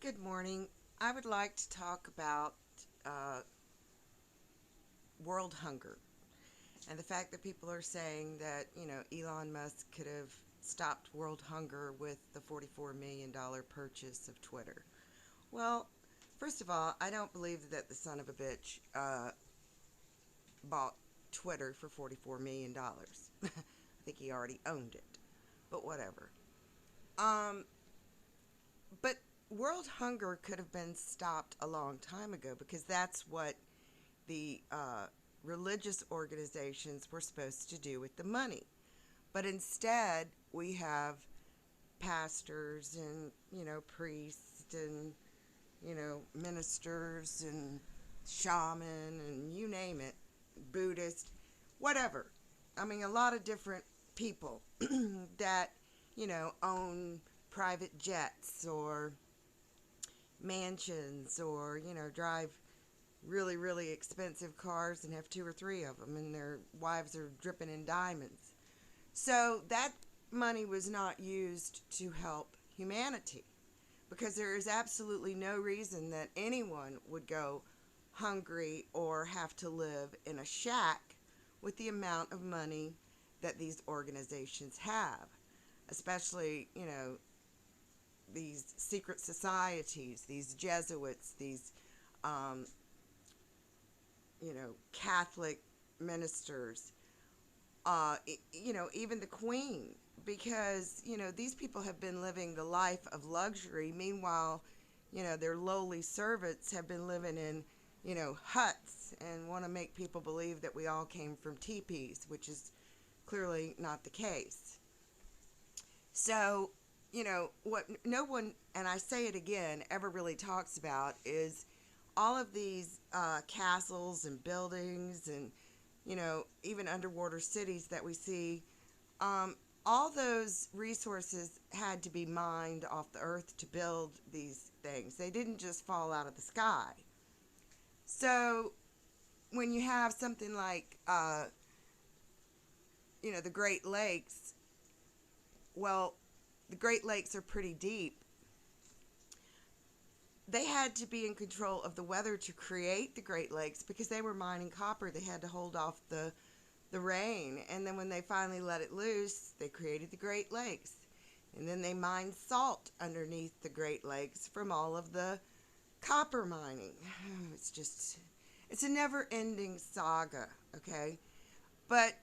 Good morning. I would like to talk about uh, world hunger and the fact that people are saying that, Elon Musk could have stopped world hunger with the $44 million purchase of Twitter. Well, first of all, I don't believe that the son of a bitch bought Twitter for $44 million. I think he already owned it, but whatever. Um, but world hunger could have been stopped a long time ago because that's what the religious organizations were supposed to do with the money. But instead, we have pastors and, priests and, ministers and shaman and you name it, Buddhist, whatever. I mean, a lot of different people that, own private jets or mansions or, drive really, really expensive cars and have two or three of them, and their wives are dripping in diamonds. So that money was not used to help humanity because there is absolutely no reason that anyone would go hungry or have to live in a shack with the amount of money that these organizations have, especially, these secret societies, these Jesuits, these um, Catholic ministers, even the Queen, because, these people have been living the life of luxury. Meanwhile, their lowly servants have been living in, huts and want to make people believe that we all came from teepees, which is clearly not the case. So, what no one, and I say it again, ever really talks about is all of these castles and buildings and, even underwater cities that we see. Um, all those resources had to be mined off the earth to build these things. They didn't just fall out of the sky. So when you have something like, the Great Lakes, well, the Great Lakes are pretty deep. They had to be in control of the weather to create the Great Lakes because they were mining copper. They had to hold off the rain. And then when they finally let it loose, they created the Great Lakes. And then they mined salt underneath the Great Lakes from all of the copper mining. It's a never ending saga, okay? But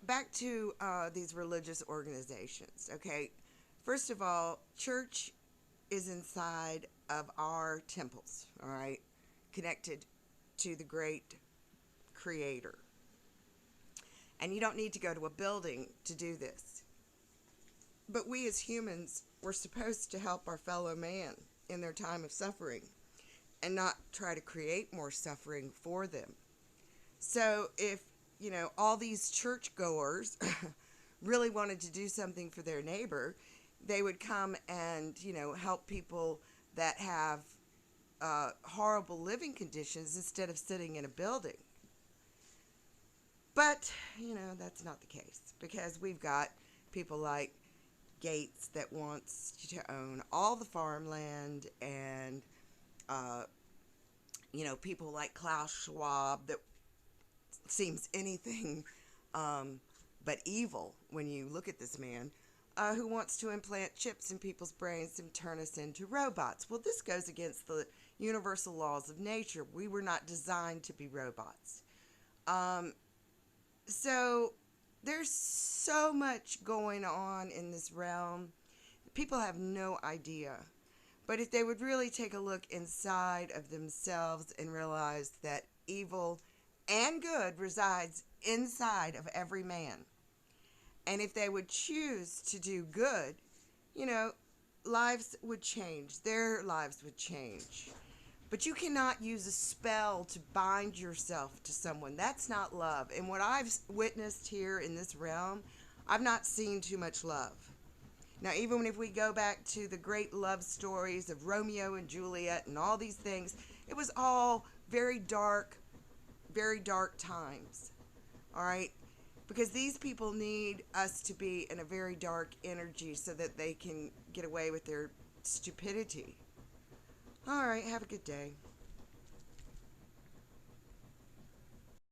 back to these religious organizations, okay? First of all, church is inside of our temples, all right? Connected to the great creator. And you don't need to go to a building to do this. But we as humans were supposed to help our fellow man in their time of suffering and not try to create more suffering for them. So if, all these churchgoers really wanted to do something for their neighbor, they would come and, help people that have horrible living conditions instead of sitting in a building. But, that's not the case because we've got people like Gates that wants to own all the farmland and, uh, people like Klaus Schwab that seems anything but evil when you look at this man, who wants to implant chips in people's brains and turn us into robots. Well, this goes against the universal laws of nature. We were not designed to be robots. Um, so there's so much going on in this realm. People have no idea. But if they would really take a look inside of themselves and realize that evil and good resides inside of every man, and if they would choose to do good, you know, lives would change. Their lives would change. But you cannot use a spell to bind yourself to someone. That's not love. And what I've witnessed here in this realm, I've not seen too much love. Now, even if we go back to the great love stories of Romeo and Juliet and all these things, it was all very dark times. All right? Because these people need us to be in a very dark energy so that they can get away with their stupidity. All right, have a good day.